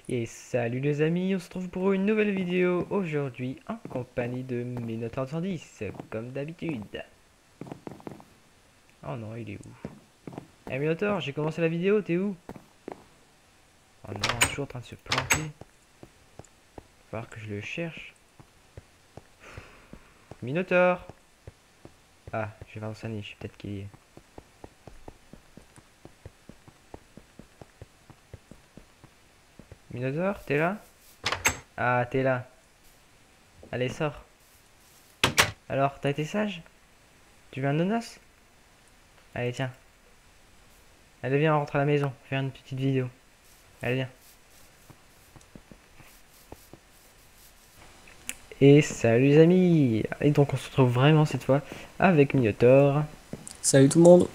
Et salut les amis, on se retrouve pour une nouvelle vidéo aujourd'hui en compagnie de Minotaur 110, comme d'habitude. Oh non, il est où? Eh Minotaur, j'ai commencé la vidéo, t'es où? Oh non, toujours en train de se planter. Va falloir que je le cherche. Minotaur! Ah, je vais voir dans sa niche, peut-être qu'il y est. Minotaur, t'es là? Ah, t'es là. Allez, sors. Alors, t'as été sage? Tu veux un nonos? Allez, tiens. Allez, viens, on rentre à la maison, faire une petite vidéo. Allez, viens. Et salut les amis! Et donc on se retrouve vraiment cette fois avec Minotaur. Salut tout le monde.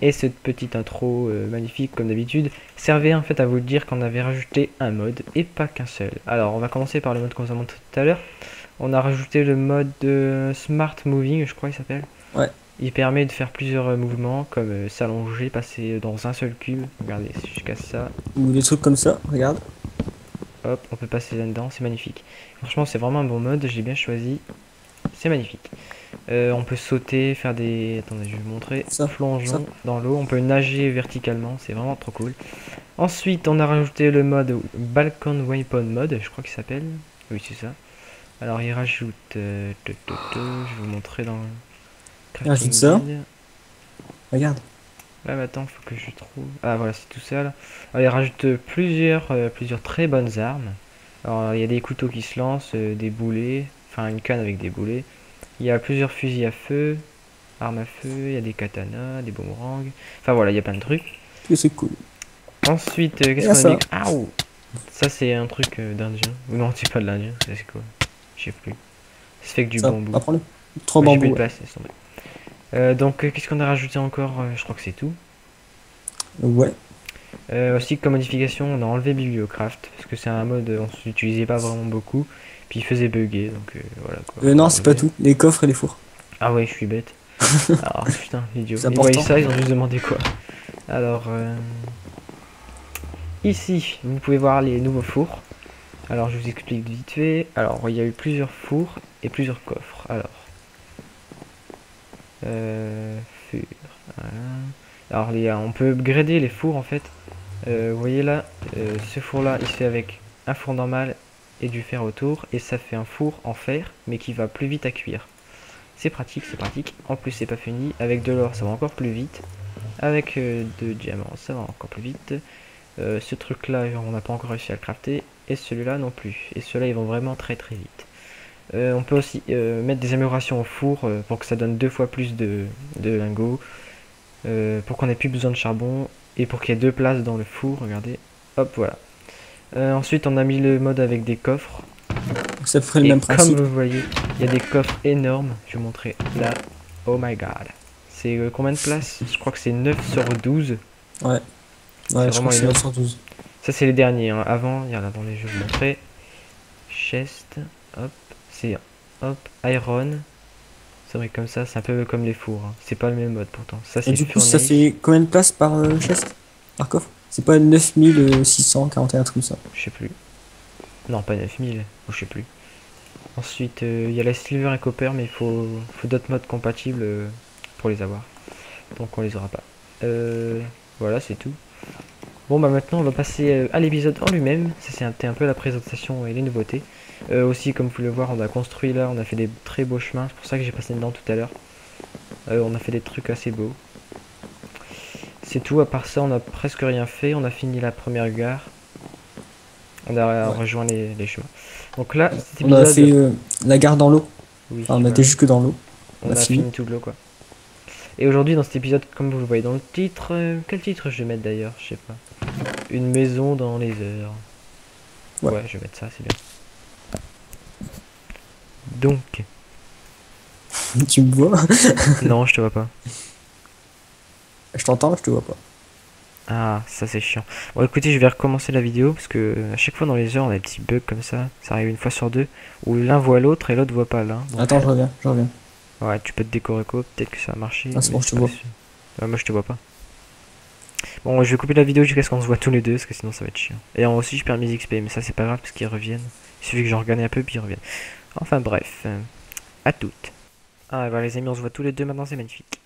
Et cette petite intro magnifique comme d'habitude servait en fait à vous dire qu'on avait rajouté un mode et pas qu'un seul. Alors on va commencer par le mode qu'on vous a montré tout à l'heure. On a rajouté le mode Smart Moving, je crois il s'appelle. Ouais. Il permet de faire plusieurs mouvements comme s'allonger, passer dans un seul cube. Regardez, si je casse ça, Ou des trucs comme ça, regarde. hop, on peut passer là-dedans, c'est magnifique. Franchement c'est vraiment un bon mode, j'ai bien choisi. C'est magnifique. On peut sauter, faire des... Attendez, je vais vous montrer. Ça, ça. Plongeon dans l'eau. On peut nager verticalement, c'est vraiment trop cool. Ensuite, on a rajouté le mode Balkan Weapon Mode, je crois qu'il s'appelle. Oui, c'est ça. Alors, il rajoute... je vais vous montrer dans le Rajoute Crafting ça. Guide. Regarde. Là, mais attends, faut que je trouve... Ah, voilà, c'est tout ça, là. Alors, il rajoute plusieurs très bonnes armes. Alors, il y a des couteaux qui se lancent, des boulets, enfin, une canne avec des boulets. Il y a plusieurs fusils à feu, armes à feu, il y a des katanas, des boomerangs. Enfin voilà, il y a plein de trucs. Que c'est cool. Ensuite, Il qu'est-ce y a qu'on a dit? ça. Ah, ça c'est un truc d'indien. Ou non, c'est pas de l'indien, c'est quoi? Je sais plus. Ça se fait que du Ça, bambou. apprends-le. Trois Moi j'ai plus bambous, de ouais. place, laisse tomber. Donc qu'est-ce qu'on a rajouté encore? Je crois que c'est tout. Ouais. Aussi comme modification, on a enlevé Bibliocraft. Parce que c'est un mode, on s'utilisait pas vraiment beaucoup. Puis il faisait bugger, donc voilà quoi, on Non, l'a c'est pas enlevé. tout. Les coffres et les fours. Ah ouais, je suis bête. Ah putain, idiot. C'est Ils voyaient important. ça, ils ont juste demandé quoi. Alors, ici, vous pouvez voir les nouveaux fours. Alors, je vous explique vite fait. Alors, il y a eu plusieurs fours et plusieurs coffres. Alors, euh, fur, voilà. Alors, on peut upgrader les fours en fait. Vous voyez là, ce four là, il se fait avec un four normal et du fer autour. Et ça fait un four en fer, mais qui va plus vite à cuire. C'est pratique, c'est pratique. En plus, c'est pas fini. Avec de l'or, ça va encore plus vite. Avec de diamants, ça va encore plus vite. Ce truc là, on n'a pas encore réussi à le crafter. Et celui-là non plus. Et ceux-là, ils vont vraiment très très vite. On peut aussi mettre des améliorations au four pour que ça donne 2 fois plus de lingots. Pour qu'on ait plus besoin de charbon. Et pour qu'il y ait 2 places dans le four, regardez. Hop, voilà. Ensuite, on a mis le mode avec des coffres. Donc ça ferait le Et même comme principe. vous voyez, il y a des coffres énormes. Je vais vous montrer là. Oh my god. C'est combien de places? Je crois que c'est 9 sur 12. Ouais. C'est Ouais, je crois vraiment que c'est 9 énorme. sur 12. Ça, c'est les derniers. Hein. Avant, il y en a dans les jeux, je vous montrer. Chest. Hop. C'est hop. Iron. C'est vrai, comme ça, c'est un peu comme les fours. Hein. C'est pas le même mode pourtant. Ça, Et c'est du coup, ça furnace. fait combien de place par chest? Par coffre? C'est pas 9641, un truc comme ça. Je sais plus. Non, pas 9000. Je sais plus. Ensuite, il y a la silver et copper, mais faut d'autres modes compatibles pour les avoir. Donc, on les aura pas. Voilà, c'est tout. Bon bah maintenant on va passer à l'épisode en lui-même, ça c'était un peu la présentation et les nouveautés. Aussi comme vous pouvez le voir on a construit là, on a fait des très beaux chemins, c'est pour ça que j'ai passé dedans tout à l'heure. On a fait des trucs assez beaux. C'est tout, à part ça on a presque rien fait, on a fini la première gare. On a Ouais. rejoint les chemins. Donc là cet On a épisode, fait la gare dans l'eau. oui Enfin, on a été voilà, jusque dans l'eau. On on a a fini. fini tout de l'eau quoi. Et aujourd'hui dans cet épisode comme vous le voyez dans le titre, quel titre je vais mettre d'ailleurs, je sais pas. Une maison dans les airs. Ouais. Ouais je vais mettre ça, c'est bien. Donc, Tu me vois? non, je te vois pas. Je t'entends, je te vois pas. Ah, ça c'est chiant. Bon, écoutez, je vais recommencer la vidéo parce que à chaque fois dans les heures, on a des petits bugs comme ça. Ça arrive une fois sur deux où l'un voit l'autre et l'autre voit pas l'un. Donc, Attends, je reviens, je reviens. ouais, tu peux te décorer quoi, peut-être que ça va marcher, Ah, c'est mais bon, je c'est te pas vois. sûr. Ouais, moi je te vois pas. Bon, je vais couper la vidéo jusqu'à ce qu'on se voit tous les deux, parce que sinon ça va être chiant. Et aussi, je perds mes XP, mais ça c'est pas grave parce qu'ils reviennent. Il suffit que j'en regagne un peu, puis ils reviennent. Enfin bref, à toutes. Ah, bah les amis, on se voit tous les deux maintenant, c'est magnifique.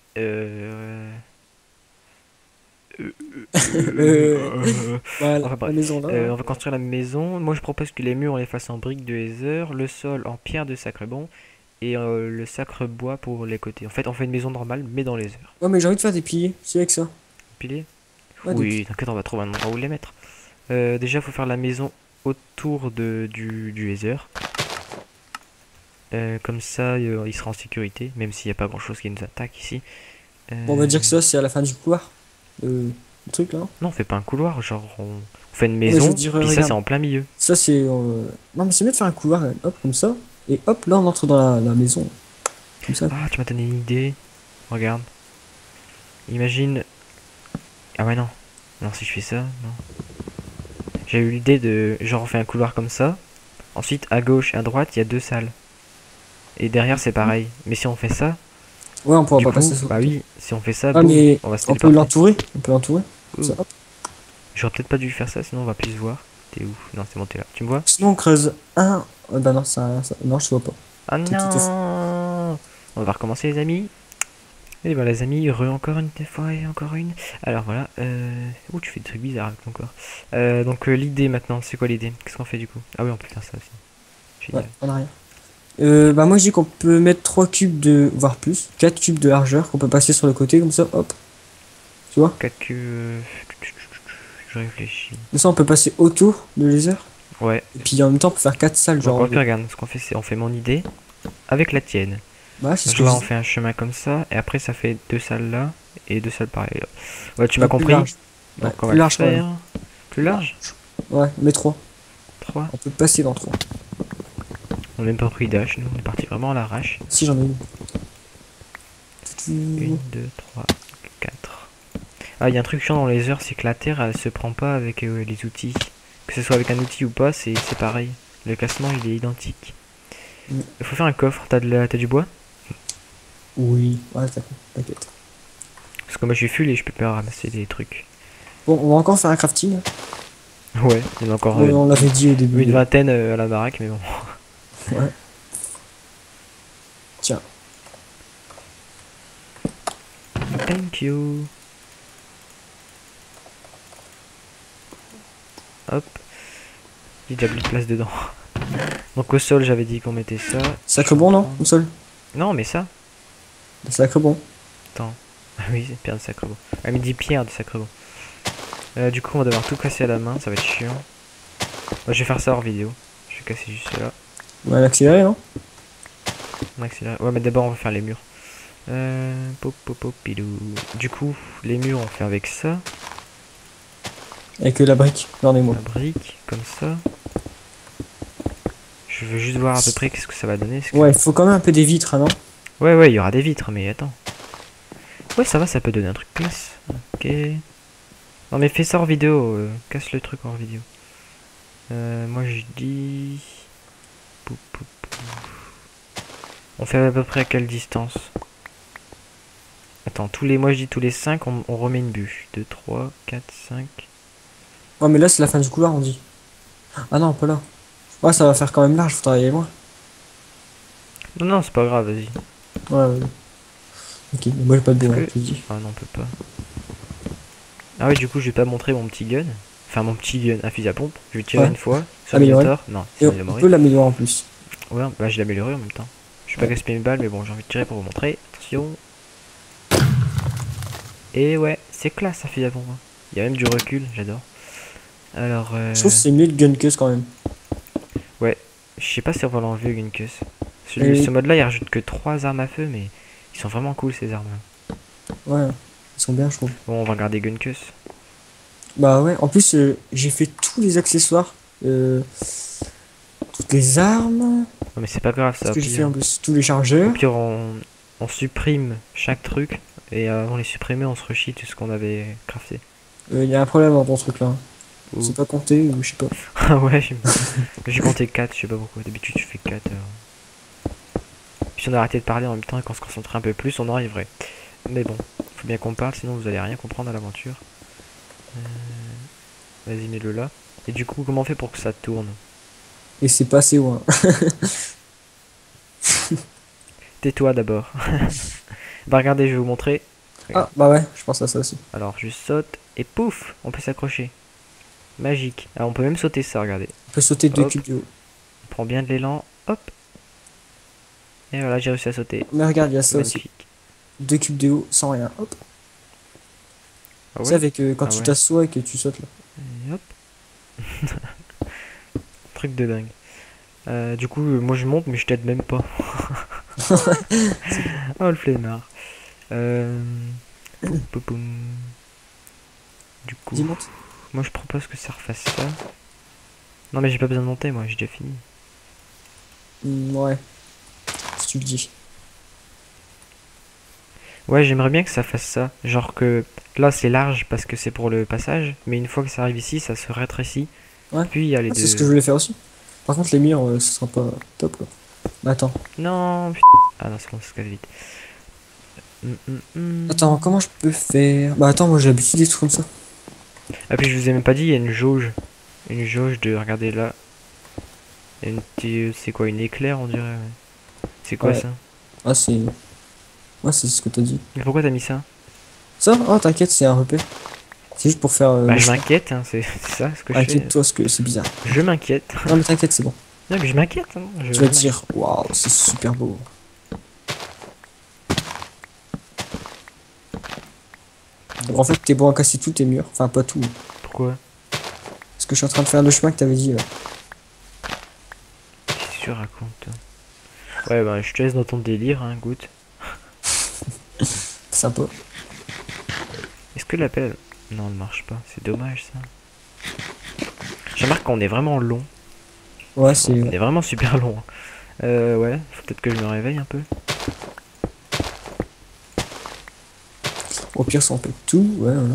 Voilà, Enfin la bref, maison là. Hein. on va construire la maison. Moi je propose que les murs on les fasse en briques de Heather, le sol en pierre de Sacrebon et le sacre bois pour les côtés. En fait, on fait une maison normale mais dans les heures. Ouais, mais j'ai envie de faire des piliers, c'est avec ça. Piliers? Ouais, des Oui, piliers. t'inquiète, on va trouver un endroit où les mettre. Déjà, faut faire la maison autour du Heather. Comme ça, il sera en sécurité, même s'il n'y a pas grand chose qui nous attaque ici. Bon, on va dire Euh, que ça, c'est à la fin du couloir. Le truc là. Non, on fait pas un couloir, genre on fait une Ouais, mais je veux maison, dire, puis ça c'est regarde. en plein milieu. Ça, c'est. Non, mais c'est mieux de faire un couloir, hop, comme ça. Et hop, là, on entre dans la maison. Comme ça. Ah, tu m'as donné une idée. Regarde. Imagine. Ah ouais, non. Non, si je fais ça, non. J'ai eu l'idée de. Genre, on fait un couloir comme ça. Ensuite, à gauche et à droite, il y a deux salles. Et derrière, c'est pareil. Mais si on fait ça, Ouais, on pourra du pas coup, passer sur le bah côté. oui, si on fait ça, Ah, boum, mais on va se on peut téléporter. l'entourer. On peut l'entourer. Comme ça, Ouh. hop. J'aurais peut-être pas dû faire ça, sinon on va plus se voir. T'es où? Non, c'est bon, t'es là. Tu me vois? Sinon, on creuse un. Bah non, non, je te vois pas. Ah Tout est fou. non! On va recommencer, les amis. Et voilà, les amis, encore une fois et encore une. Alors voilà, oh, tu fais des trucs bizarres avec ton corps. Donc l'idée maintenant, c'est quoi l'idée? Qu'est-ce qu'on fait du coup? Ah oui, on peut faire ça aussi. Ouais, Génial. en arrière. Bah moi je dis qu'on peut mettre 3 cubes de, voire plus, 4 cubes de largeur qu'on peut passer sur le côté comme ça, hop, tu vois. 4 cubes. Je réfléchis. Comme ça on peut passer autour de laser. Ouais. Et puis en même temps on peut faire 4 salles Donc genre. regarde, ce qu'on fait, c'est on fait mon idée avec la tienne. Bah c'est ce Donc que là, je on dis. fait un chemin comme ça, et après, ça fait deux salles là et deux salles pareilles là. Ouais, tu Un m'as peu plus compris? large. Ouais, Donc on va plus le large quand même. faire. Plus large? Ouais, mais 3. 3. On peut passer dans 3. On n'a même pas pris d'âge, nous, on est parti vraiment à l'arrache. Si j'en ai une. 1, 2, 3, 4. Ah, il y a un truc chiant dans les heures, c'est que la terre, elle se prend pas avec les outils. Que ce soit avec un outil ou pas, c'est pareil. Le classement, il est identique. Mm. Il faut faire un coffre. T'as du bois? Oui, ouais, t'inquiète. Parce que moi, je suis full et je peux pas ramasser des trucs. Bon, on va encore faire un crafting. Ouais, il y en a encore Ouais, on l'avait dit au début. une vingtaine à la baraque, mais bon. Ouais. Tiens. Thank you. Hop. J'ai déjà plus de place dedans. Donc au sol, j'avais dit qu'on mettait ça. Sacre bon, non? Au sol. Non, mais ça. Sacre bon. Attends. Ah oui, c'est pierre de sacre bon. Ah, mais dit pierre de sacre bon. Du coup, on va devoir tout casser à la main, ça va être chiant. Moi, je vais faire ça hors vidéo. Je vais casser juste là. On va l'accélérer, non? On accélère. Ouais, mais d'abord, on va faire les murs. Pop, pop, pop, pilou. Du coup, les murs, on fait avec ça. Avec la brique, regardez-moi. La brique, comme ça. Je veux juste voir à peu près qu'est-ce que ça va donner. Ouais, il faut quand même un peu des vitres, hein, non? Ouais, ouais, il y aura des vitres, mais attends. Ouais, ça va, ça peut donner un truc classe. Ok. Non, mais fais ça hors vidéo. Casse le truc hors vidéo. Moi, je dis... Pou, pou, pou. On fait à peu près à quelle distance? Attends, moi je dis tous les 5, on remet une bûche. 2, 3, 4, 5. Ouais, mais là, c'est la fin du couloir, on dit. Ah non, pas là. Ouais, ça va faire quand même large, faut travailler loin. Non, non, c'est pas grave, vas-y. Ouais, ouais. Ok, mais moi j'ai pas de bois, Est-ce hein, que- je te dis. Ah non, on peut pas. Ah oui, du coup, je vais pas montrer mon petit gun. Enfin, mon petit gun, un fusil à pompe. Je vais tirer Ouais. une fois sur Améliorer. l'émetteur. Non, Et sinon il va on mourir. peut l'améliorer en plus. Ouais, bah je l'ai amélioré en même temps. Je vais pas Ouais. gaspiller une balle, mais bon, j'ai envie de tirer pour vous montrer. Attention. Et ouais, c'est classe, ça fusil à pompe. Hein. Il y a même du recul, j'adore. Alors, Je trouve que c'est mieux de Gunkus quand même. ouais, je sais pas si on va l'enlever, Gunkus. Et- Ce mode-là, il rajoute que 3 armes à feu, mais ils sont vraiment cool ces armes. Ouais, ils sont bien, je trouve. Bon, on va garder Gunkus. Bah ouais, en plus, j'ai fait tous les accessoires. Toutes les armes. Non, mais c'est pas grave, ça. Qu'est-ce Au que j'ai fait pire, en plus? Tous les chargeurs. au pire, on supprime chaque truc. Et avant de les supprimer, on se rechie tout ce qu'on avait crafté. Il y a un problème dans ton truc là. Ouh. C'est pas compté ou je sais pas. Ah ouais, j'ai compté 4, je sais pas pourquoi. D'habitude, je fais 4. Puis si on arrêtait de parler en même temps et qu'on se concentrait un peu plus, on arriverait. Mais bon, faut bien qu'on parle, sinon vous allez rien comprendre à l'aventure. Vas-y, mets-le là. Et du coup, comment on fait pour que ça tourne? Et c'est pas assez loin. Tais-toi d'abord. Bah regardez, je vais vous montrer. Regarde. Ah, bah ouais, je pense à ça aussi. Alors, je saute et pouf, on peut s'accrocher. Magique. Ah, on peut même sauter ça, regardez. On peut sauter 2 Hop, cubes de haut. on prend bien de l'élan. Hop. Et voilà, j'ai réussi à sauter. Mais regarde, il y a ça aussi. Magnifique. 2 cubes de haut sans rien. Hop. Ah C'est ouais? avec quand Ah tu ouais. t'assois et que tu sautes là. Et hop. Truc de dingue. Du coup, moi je monte, mais je t'aide même pas. Oh le flemmard. Poum, poum, poum. Du coup, Dis-moi. moi je propose que ça refasse ça. Non mais j'ai pas besoin de monter, moi j'ai déjà fini. Ouais, si tu le dis. Ouais, j'aimerais bien que ça fasse ça. Genre que là c'est large parce que c'est pour le passage, mais une fois que ça arrive ici, ça se rétrécit. Ouais. Puis il y a les Ah, c'est ce deux. que je voulais faire aussi. Par contre, les murs, ce sera pas top quoi. Bah, attends. Non, ah non, c'est bon, ça se casse vite. Attends, comment je peux faire? Bah, attends, moi j'ai l'habitude des trucs comme ça. Ah puis je vous ai même pas dit, il y a une jauge. Une jauge de, regardez là. Il y a une petite, c'est quoi, une éclair on dirait. Ouais. C'est quoi Ouais. ça? Ah, c'est. Ouais, c'est ce que t'as dit. Mais pourquoi t'as mis ça? Ça? Oh, t'inquiète, c'est un repère. C'est juste pour faire Bah le je chemin. m'inquiète, hein, c'est ça ce que je fais. Inquiète-toi, parce que c'est bizarre. Je m'inquiète. Non, mais t'inquiète, c'est bon. Non mais je m'inquiète, hein. Tu vas te dire, waouh, c'est super beau. Donc, en fait, t'es bon à casser tous tes murs. Enfin, pas tout. Pourquoi? Parce que je suis en train de faire le chemin que t'avais dit là. Qu'est-ce que tu racontes? Ouais bah je te laisse dans ton délire, hein, goûte. Sympa. Est-ce que l'appel... Non, elle marche pas, c'est dommage ça. Je remarque qu'on est vraiment long. Ouais, c'est. On est vraiment super long. Hein. Ouais, faut peut-être que je me réveille un peu. Au pire, ça on pète tout. Ouais, voilà.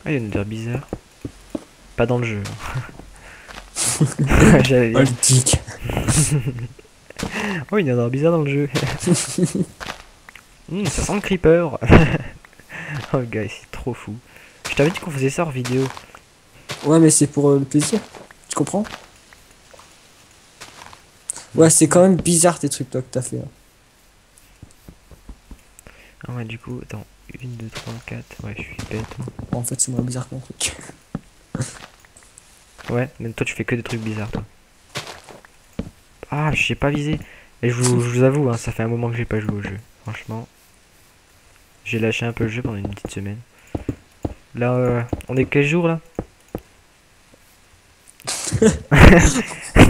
Ah, il y a une odeur bizarre. Pas dans le jeu. J'allais Oh, le dire. tic. Oh, il y a une odeur bizarre dans le jeu. Ça sent le creeper. Oh, le gars, c'est trop fou. Je t'avais dit qu'on faisait ça en vidéo. Ouais, mais c'est pour le plaisir. Tu comprends? Ouais, c'est quand même bizarre tes trucs toi que t'as fait. Hein. Ah ouais, du coup, attends. 1, 2, 3, 4. Ouais, je suis bête. Moi. Bon, en fait, c'est moins bizarre que mon truc. Ouais, mais toi, tu fais que des trucs bizarres, toi. Ah, je sais pas viser. Et je vous avoue, hein, ça fait un moment que j'ai pas joué au jeu. Franchement, j'ai lâché un peu le jeu pendant une petite semaine. Là, on est quel jour là?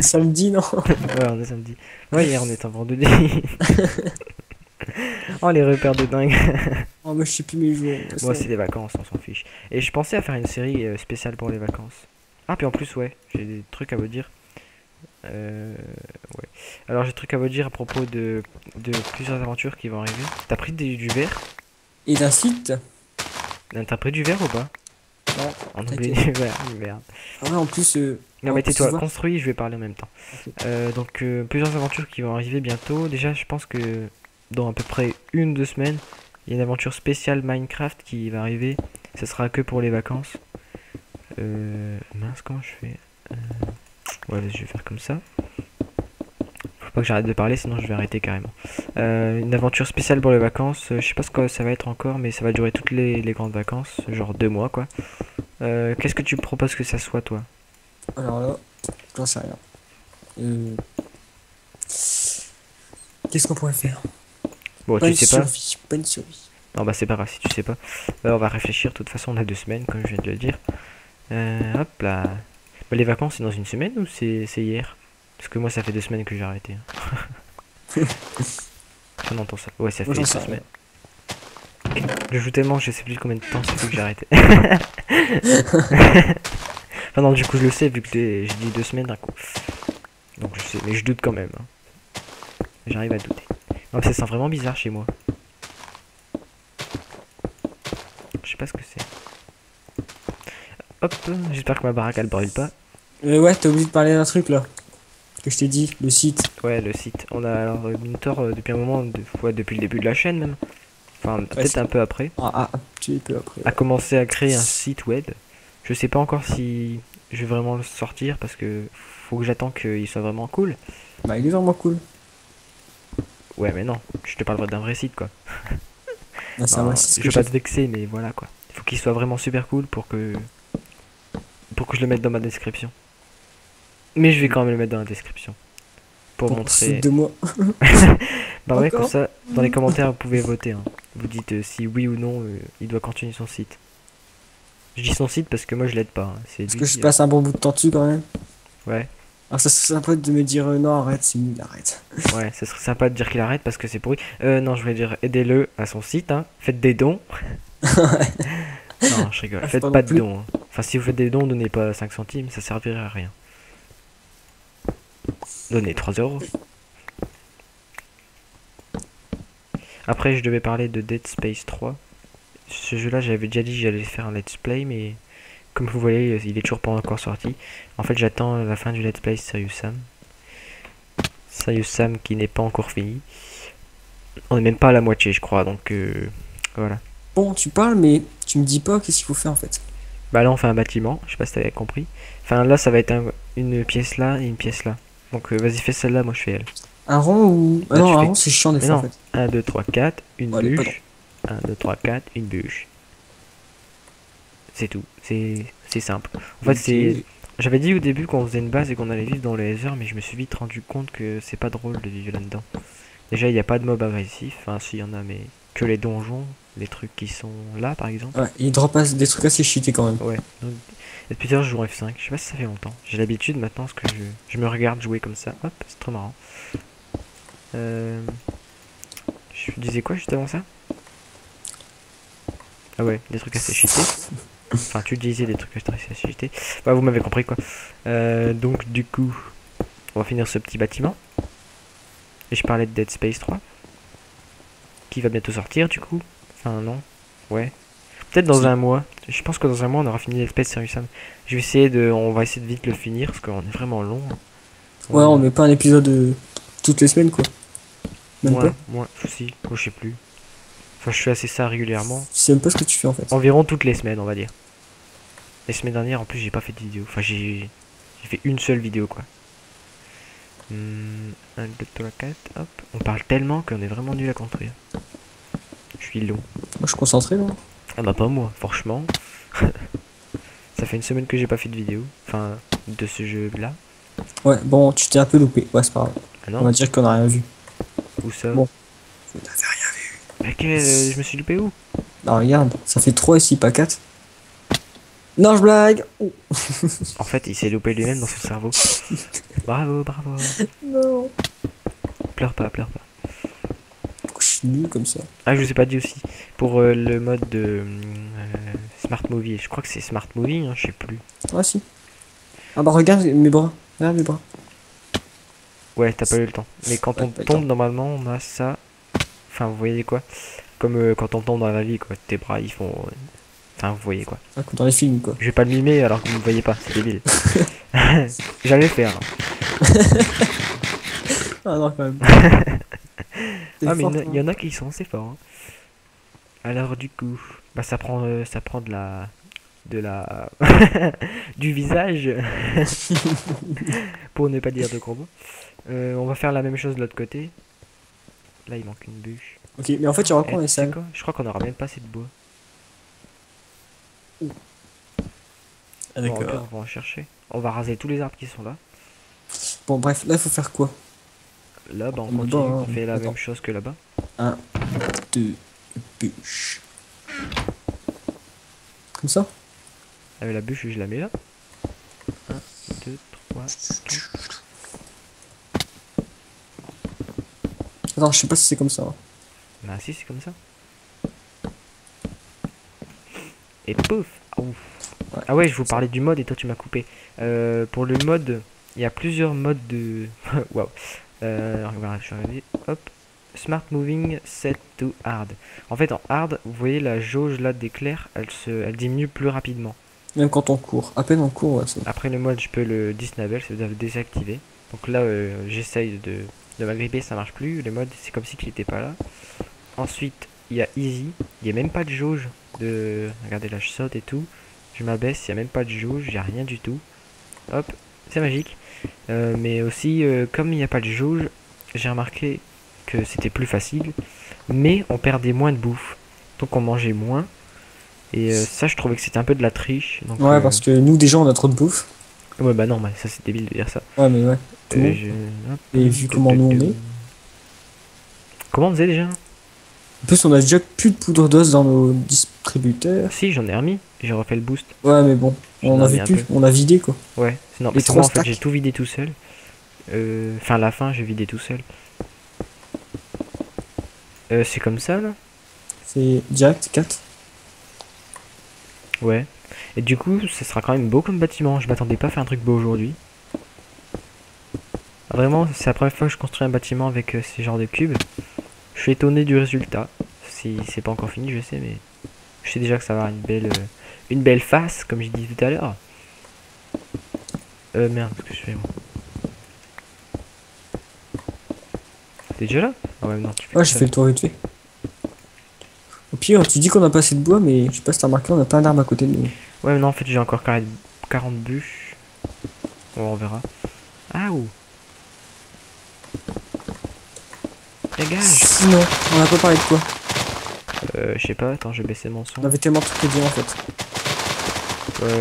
Samedi, non? Ouais, on est samedi. Ouais, hier on était en vendredi. Oh, les repères de dingue. Oh, mais je sais plus mes jours. Moi, c'est les vacances, on s'en fiche. Et je pensais à faire une série spéciale pour les vacances. Ah, puis en plus, ouais, j'ai des trucs à vous dire. Ouais. Alors, j'ai des trucs à vous dire à propos de plusieurs aventures qui vont arriver. T'as pris du verre? Et d'un site? T'as pris du verre ou pas? Non. On oublie T'inquiète. du verre, merde. Ah ouais, en plus. Non, en mais plus, tu tais-toi, vois. construis, je vais parler en même temps. Ok. Donc, plusieurs aventures qui vont arriver bientôt. Déjà, je pense que dans à peu près 1 2 semaines, il y a une aventure spéciale Minecraft qui va arriver. Ce sera que pour les vacances. Mince, comment je fais? Ouais, vas-y, je vais faire comme ça. Faut pas que j'arrête de parler, sinon je vais arrêter carrément. Une aventure spéciale pour les vacances. Je sais pas ce que ça va être encore, mais ça va durer toutes les grandes vacances, genre 2 mois quoi. Qu'est-ce que tu proposes que ça soit, toi? Alors là, j'en sais rien. Qu'est-ce qu'on pourrait faire? Bon, tu Bonne sais pas? survie. Bonne survie. Non, bah c'est pas grave si tu sais pas. On va réfléchir. De toute façon, on a 2 semaines, comme je viens de le dire. Hop là. Bah, les vacances, c'est dans une semaine ou c'est hier? Parce que moi, ça fait 2 semaines que j'ai arrêté. Hein. Ah non, ça. Ouais, ça fait Moi, j'en 2 sais rien. semaines. Je joue tellement, je sais plus combien de temps ça fait que j'ai arrêté. Enfin non, du coup, je le sais vu que j'ai dit 2 semaines d'un coup. Donc je sais, mais je doute quand même. Hein. J'arrive à douter. Non, mais ça sent vraiment bizarre chez moi. Je sais pas ce que c'est. Hop, j'espère que ma baraque elle brûle pas. Ouais, t'as oublié de parler d'un truc là. Que je t'ai dit, le site. Ouais, le site. On a alors Minotaur depuis un moment, ouais, depuis le début de la chaîne même. enfin peut-être un peu après, Un petit peu après. à commencer à créer un site web. Je sais pas encore si je vais vraiment le sortir parce que faut que j'attends qu'il soit vraiment cool. Bah, il est vraiment cool. Ouais, mais non, je te parlerai d'un vrai site quoi. Ah, c'est Non, vrai, c'est ce je que veux j'ai pas te fait. vexer, mais voilà quoi. Il faut qu'il soit vraiment super cool pour que je le mette dans ma description. Mais je vais quand même le mettre dans la description pour Pour se foutre montrer. de moi. Bah ouais, comme Encore? ça, dans les commentaires, vous pouvez voter, hein. Vous dites si oui ou non il doit continuer son site. Je dis son site parce que moi je l'aide pas, hein. C'est Parce lui que je qui. passe un bon bout de temps dessus quand même. Ouais, Alors ça serait sympa de me dire non, arrête, c'est nul, arrête. ouais, ça serait sympa de dire qu'il arrête parce que c'est pourri. Non, je voulais dire aidez-le à son site, hein. Faites des dons. Non, je rigole. Ah, faut Faites pas pas non de plus. dons, hein. Enfin, si vous faites des dons, donnez pas 5 centimes, ça servirait à rien. Donnez 3 euros. Après, je devais parler de Dead Space 3. Ce jeu-là, j'avais déjà dit que j'allais faire un let's play, mais comme vous voyez, il est toujours pas encore sorti. En fait, j'attends la fin du let's play Serious Sam. Serious Sam qui n'est pas encore fini. On est même pas à la moitié, je crois, donc voilà. Bon, tu parles, mais tu me dis pas qu'est-ce qu'il faut faire en fait. Bah là, on fait un bâtiment, je sais pas si t'avais compris. Enfin, là, ça va être une pièce là et une pièce là. Donc vas-y, fais celle-là, moi je fais elle. Un rond ou. Ah Bah, non, tu un fais. rond c'est chiant des Mais fois en non, fait. un 2 3 4 une Bon, allez, pas drôle. bûche. Un 2 3 4 une bûche. C'est tout. C'est simple. En fait, c'est. Ok. J'avais dit au début qu'on faisait une base et qu'on allait vivre dans les heures, mais je me suis vite rendu compte que c'est pas drôle de vivre là-dedans. Déjà, il n'y a pas de mobs agressifs. Enfin, si, il y en a, mais que les donjons, les trucs qui sont là, par exemple. Ouais, il drop des trucs assez cheatés quand même. Ouais. Donc, et depuis tard, je joue en F5. Je sais pas si ça fait longtemps. J'ai l'habitude maintenant, parce que je me regarde jouer comme ça. Hop, c'est trop marrant. Euh, je disais quoi juste avant ça? Ah ouais, des trucs assez cheatés. Enfin, tu disais des trucs assez cheatés. Bah, vous m'avez compris quoi. Donc, du coup, on va finir ce petit bâtiment. Et je parlais de Dead Space 3. Qui va bientôt sortir, du coup. Enfin, non. Ouais. Peut-être dans Si. un mois. Je pense que dans un mois, on aura fini Dead Space Serious Sam. Je vais essayer de. On va essayer de vite le finir parce qu'on est vraiment long. Ouais, on met pas un épisode toutes les semaines quoi. Même pas. Moins, si, je sais plus. Enfin, je fais assez ça régulièrement. Je sais même pas ce que tu fais en fait. Environ toutes les semaines, on va dire. Les semaines dernières, en plus, j'ai pas fait de vidéo. Enfin, j'ai fait une seule vidéo, quoi. 1, 2, 3, 4, hop. On parle tellement qu'on est vraiment nul à construire. Je suis long. Moi je suis concentré là. Ah bah pas moi, franchement. Ça fait une semaine que j'ai pas fait de vidéo. Enfin, de ce jeu-là. Ouais, bon, tu t'es un peu loupé. Ouais, c'est pas grave. Ah On va non? dire qu'on a rien vu. Où ça? Bon. Mais je me suis loupé où? Non, regarde, ça fait 3 ici, pas 4. Non, je blague. Oh. En fait, il s'est loupé lui-même dans son cerveau. Bravo, bravo. Non. Pleure pas, pleure pas. Pourquoi je suis nul comme ça? Ah, je vous ai pas dit aussi. Pour le mode de Smart Movie. Je crois que c'est Smart Movie, hein, je sais plus. Ah si. Ah bah regarde mes bras. Regarde mes bras. Ouais, t'as pas eu le temps. Mais quand Ouais, on pas le tombe, temps. normalement, on a ça. Enfin, vous voyez quoi? Comme quand on tombe dans la vie, quoi. Tes bras, ils font. Enfin, vous voyez quoi. Ah, comme dans les films quoi. Je vais pas le mimer alors que vous me voyez pas, c'est débile. J'allais le faire. Ah non, quand même. Ah, mais Fort, il y en a qui sont assez forts, hein. Alors, du coup, bah, ça prend de la, du visage, pour ne pas dire de gros mots. On va faire la même chose de l'autre côté. Là, il manque une bûche. Ok, mais en fait, tu vois quoi, on est C'est sale. quoi? Je crois qu'on aura même pas assez de bois. Ah, Bon, au pire, d'accord. on va en chercher. On va raser tous les arbres qui sont là. Bon, bref, là, il faut faire quoi? Là, bah, on On est continue. bas, hein. On fait la Attends. même chose que là-bas. 1, 2, bûche. Comme ça? Avec la bûche, je la mets là. 1, 2, 3, 4. Attends, je sais pas si c'est comme ça, hein. Bah, si, c'est comme ça. Et pouf! Ah, ouf. Ouais. Ah ouais, je vous parlais du mode et toi tu m'as coupé. Pour le mode, il y a plusieurs modes de. Waouh! Voilà, je suis arrivé. Hop! Smart Moving Set to Hard. En fait, en hard, vous voyez la jauge là d'éclair, elle diminue plus rapidement. Même quand on court. À peine on court, ouais, c'est. Après le mode, je peux le disable, c'est-à-dire le désactiver. Donc là, j'essaye de m'agripper, ça marche plus. Le mode, c'est comme si il était pas là. Ensuite, il y a easy, il n'y a même pas de jauge de... Regardez là, je saute et tout. Je m'abaisse, il n'y a même pas de jauge, il n'y a rien du tout. Hop, c'est magique. Mais aussi, comme il n'y a pas de jauge, j'ai remarqué que c'était plus facile. Mais on perdait moins de bouffe. Donc on mangeait moins. Et ça, je trouvais que c'était un peu de la triche. Donc, Ouais, parce que nous, déjà, on a trop de bouffe. ouais, bah non, bah, ça c'est débile de dire ça. Ouais, mais ouais, tout le monde. Je... hop, Et vu comment nous on est. Comment on faisait déjà? En plus, on a déjà plus de poudre d'os dans nos distributeurs. Si, j'en ai remis. J'ai refait le boost. Ouais, mais bon, on J'en ai en remis avait un plus. peu. On a vidé, quoi. Ouais, non, Les c'est trois moi en fait, stacks. j'ai tout vidé tout seul. Enfin, à la fin, j'ai vidé tout seul. C'est comme ça là? C'est direct, 4. Ouais. Et du coup, ça sera quand même beau comme bâtiment. Je m'attendais pas à faire un truc beau aujourd'hui. Vraiment, c'est la première fois que je construis un bâtiment avec ces genres de cubes. Je suis étonné du résultat. Si c'est pas encore fini, je sais, mais je sais déjà que ça va avoir une belle face, comme j'ai dit tout à l'heure. Merde, qu'est-ce que je fais moi? T'es déjà là? Ah ouais, non, tu fais Ouais, tout j'ai ça. fait le tour vite fait. Au pire, tu dis qu'on a pas assez de bois, mais je sais pas si t'as remarqué, on a plein d'arbres à côté de nous. Ouais, mais non, en fait, j'ai encore 40 bûches. Bon, on verra. Ah, ouh. Dégage. Sinon, on a pas parlé de quoi? Je sais pas, attends, je vais baisser mon son. On avait tellement de trucs à dire en fait.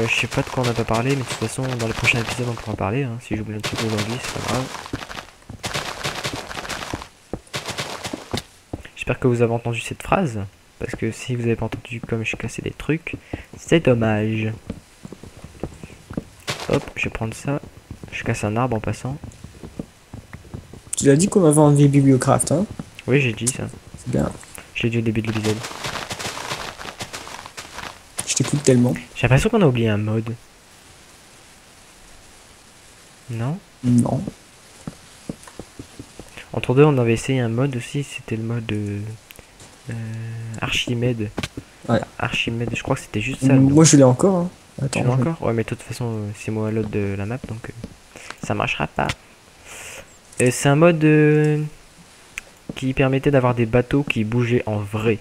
Je sais pas de quoi on n'a pas parlé, mais de toute façon, dans le prochain épisode, on pourra en parler. Hein. Si j'oublie un truc aujourd'hui, c'est pas grave. J'espère que vous avez entendu cette phrase. Parce que si vous avez pas entendu comme je cassais des trucs, c'est dommage. Hop, je vais prendre ça. Je casse un arbre en passant. Tu l'as dit qu'on avait enlevé Bibliocraft, hein? Oui, j'ai dit ça. C'est bien. Je l'ai dit au début de l'épisode. Je t'écoute tellement. J'ai l'impression qu'on a oublié un mode. Non? Non. Entre deux, on avait essayé un mode aussi. C'était le mode Archimède. Ouais. Archimède, je crois que c'était juste ça. Moi je l'ai encore, hein. Tu Attends. l'as encore? Ouais, mais de toute façon, c'est moi l'autre de la map, donc ça marchera pas. C'est un mode qui permettait d'avoir des bateaux qui bougeaient en vrai.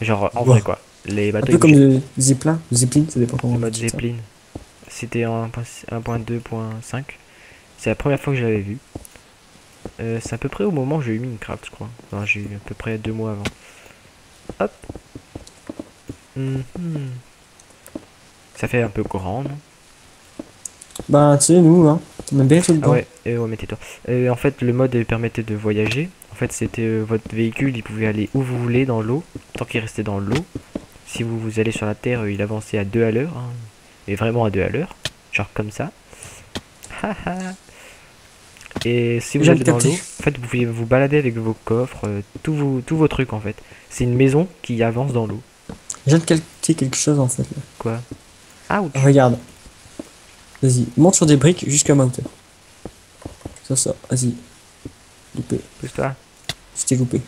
Genre en vrai quoi. Les Un bateaux peu ils comme bougeaient. le Zeppelin, ça dépend comment Le on mode dit ça. Zeppelin. C'était en 1.2.5. C'est la première fois que je l'avais vu. C'est à peu près au moment où j'ai eu Minecraft, je crois. Enfin, j'ai eu à peu près 2 mois avant. Hop. Mhm. Ça fait un peu grand, non? Bah tu sais, nous, hein, on aime bien tout Ah dedans. ouais, ouais, mais tais-toi. En fait, le mode permettait de voyager. En fait, c'était votre véhicule, il pouvait aller où vous voulez dans l'eau, tant qu'il restait dans l'eau. Si vous allez sur la terre, il avançait à 2 à l'heure. Hein. Et vraiment à 2 à l'heure. Genre comme ça. Haha. Et si vous J'ai allez dans capté. l'eau, en fait, vous pouvez vous balader avec vos coffres, tous vos trucs en fait. C'est une maison qui avance dans l'eau. Je viens de capter quelque chose en fait. Là. Quoi? Ah, ouch. Regarde. Vas-y, monte sur des briques jusqu'à ma hauteur. Ça, vas-y. Loupé. Pousse-toi. Je t'ai loupé.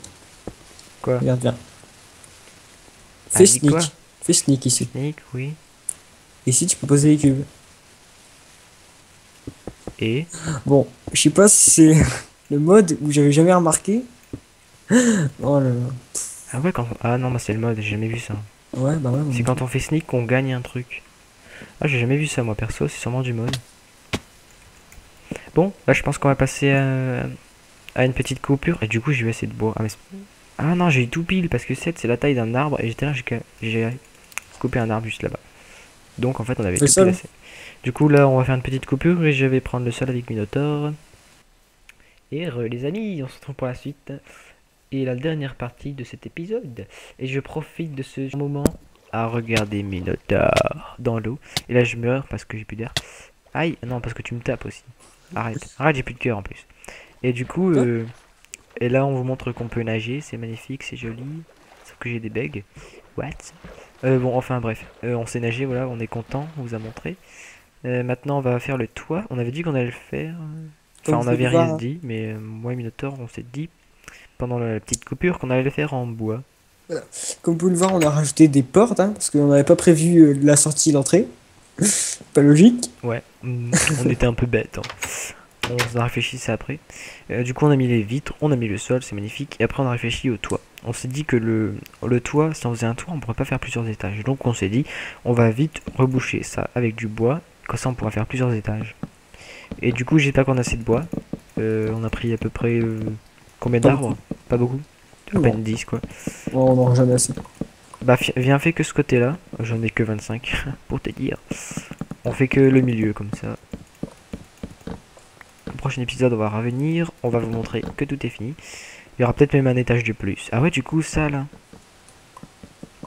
Quoi? Regarde, viens. Ah, Fais dis quoi? sneak. Fais sneak ici. Sneak, oui. Ici, tu peux poser les cubes. Et Bon, je sais pas si c'est le mode où j'avais jamais remarqué. Oh là là. ah ouais quand ah non, bah c'est le mode, j'ai jamais vu ça. Ouais, bah ouais. C'est quand on fait sneak qu'on gagne un truc. Ah, j'ai jamais vu ça moi perso, c'est sûrement du mode. Bon, là je pense qu'on va passer à une petite coupure et du coup je vais essayer de boire. Ah non, j'ai eu tout pile parce que 7 c'est la taille d'un arbre et j'étais là, j'ai coupé un arbre juste là-bas. Donc en fait on avait Le tout sol. pile assez. Du coup là on va faire une petite coupure et je vais prendre le sol avec Minotaur. Et les amis, on se retrouve pour la suite. Et la dernière partie de cet épisode. Et je profite de ce moment à regarder Minotaur dans l'eau. Et là je meurs parce que j'ai plus d'air. Aïe, non parce que tu me tapes aussi. Arrête, arrête, j'ai plus de cœur en plus. Et du coup, et là on vous montre qu'on peut nager, c'est magnifique, c'est joli. Sauf que j'ai des bugs. What? Bon, enfin bref, on sait nager, voilà, on est content, on vous a montré. Maintenant on va faire le toit, on avait dit qu'on allait le faire. Enfin, on avait rien dit, mais moi et Minotaur, on s'est dit pendant la petite coupure qu'on allait le faire en bois. Comme vous pouvez le voir, on a rajouté des portes, hein, parce qu'on n'avait pas prévu la sortie et l'entrée. Pas logique. Ouais, on était un peu bêtes. Hein. On a réfléchi ça après. Du coup, on a mis les vitres, on a mis le sol, c'est magnifique. Et après, on a réfléchi au toit. On s'est dit que le toit, si on faisait un toit, on pourrait pas faire plusieurs étages. Donc, on s'est dit, on va vite reboucher ça avec du bois. Comme ça, on pourra faire plusieurs étages. Et du coup, j'espère qu'on a assez de bois. On a pris à peu près combien Pas d'arbres? beaucoup. Pas beaucoup. À Non. peine 10 quoi. On n'aura jamais assez. Bah, viens, fait que ce côté-là. J'en ai que 25 pour te dire. On fait que le milieu comme ça. Au prochain épisode, on va revenir. On va vous montrer que tout est fini. Il y aura peut-être même un étage de plus. Ah ouais, du coup, ça là.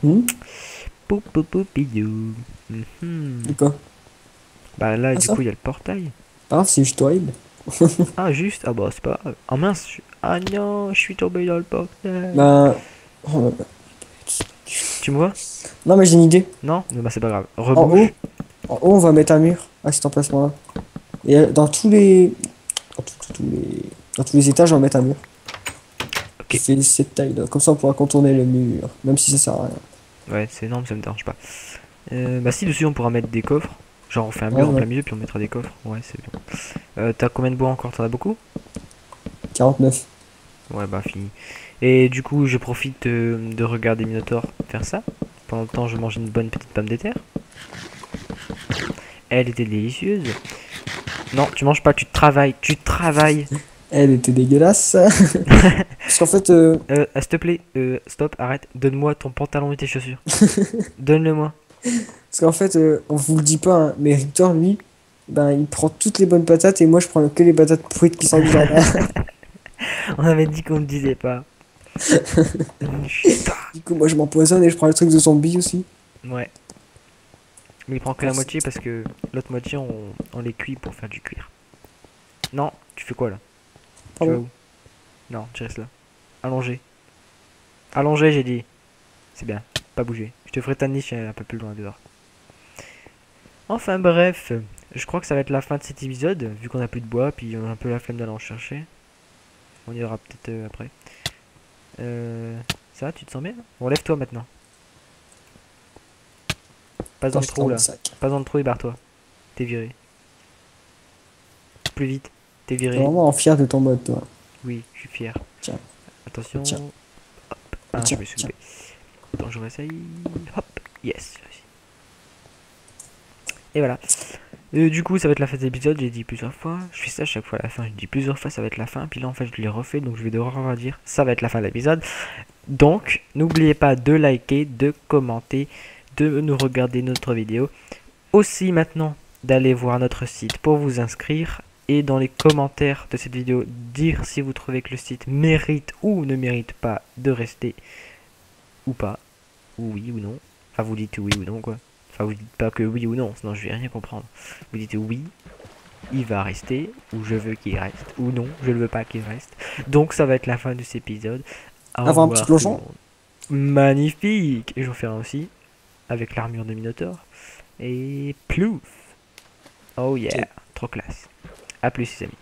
Hmm. Pou, pou, pou, pidou. Mhm. De quoi? Bah là, Ah, du ça? coup, il y a le portail. Ah, c'est juste horrible. Ah, juste. Ah bah, c'est pas grave. Ah mince. Ah non, je suis tombé dans le portail. Bah. Oh, bah. Tu me vois? Non, mais j'ai une idée. Non? Bah, c'est pas grave. En Rebouche. haut, en haut, on va mettre un mur à cet emplacement-là. Et dans tous les. Dans tous les étages, on va mettre un mur. Ok. Qui fait cette taille-là. Comme ça, on pourra contourner le mur. Même si ça sert à rien. Ouais, c'est énorme, ça me dérange pas. Bah si, dessus, on pourra mettre des coffres. Genre, on fait un Ouais, mur en ouais. plein milieu, puis on mettra des coffres. Ouais, c'est bien. T'as combien de bois encore? T'en as beaucoup? 49. Ouais, bah fini. Et du coup, je profite de regarder Minotaur faire ça. Pendant le temps, je mange une bonne petite pomme de terre. Elle était délicieuse. Non, tu manges pas, tu travailles, tu travailles. Elle était dégueulasse. Parce qu'en fait, S'il te plaît, stop, arrête. Donne-moi ton pantalon et tes chaussures. Donne-le-moi. on vous le dit pas, hein, mais Victor, lui, ben, il prend toutes les bonnes patates et moi, je prends que les patates pourries qui sont du jardin. On avait dit qu'on ne disait pas. Putain. Du coup, moi, je m'empoisonne et je prends le truc de zombie aussi. Ouais. Mais il prend que la moitié parce que l'autre moitié, on les cuit pour faire du cuir. Non, tu fais quoi là? Tu vas Pardon. où? Non, tu restes là. Allongé. Allongé, j'ai dit. C'est bien, pas bouger. Je te ferai ta niche un peu plus loin dehors. Enfin bref, je crois que ça va être la fin de cet épisode, vu qu'on a plus de bois, puis on a un peu la flemme d'aller en chercher. On y aura peut-être après. Ça va, tu te sens bien? Bon, lève-toi maintenant. Passe dans Attends, le je trou prends là. le sac. Passe dans le trou et barre-toi. T'es viré. Plus vite. T'es T'es viré. vraiment fier de ton mode, toi. Oui, je suis fier. Tiens, Attention. tiens, Hop. Ah, je tiens, me suis loupé. Attends, je réessaye. Hop. Yes. Et voilà. Du coup, ça va être la fin de l'épisode, j'ai dit plusieurs fois. Je fais ça à chaque fois à la fin, je dis plusieurs fois ça va être la fin. Puis là, en fait, je l'ai refait, donc je vais devoir redire ça va être la fin de l'épisode. Donc, n'oubliez pas de liker, de commenter, de nous regarder notre vidéo. Aussi maintenant, d'aller voir notre site pour vous inscrire. Et dans les commentaires de cette vidéo, dire si vous trouvez que le site mérite ou ne mérite pas de rester ou pas. Ou oui ou non. Enfin, vous dites oui ou non, quoi. Enfin, vous dites pas que oui ou non, sinon je vais rien comprendre. Vous dites oui, il va rester, ou je veux qu'il reste, ou non, je ne veux pas qu'il reste. Donc ça va être la fin de cet épisode. Au avoir un petit revoir tout le plongeon. monde. Magnifique. Et j'en ferai un aussi, avec l'armure de Minotaur. Et plouf. Oh yeah, Ok. trop classe. A plus les amis.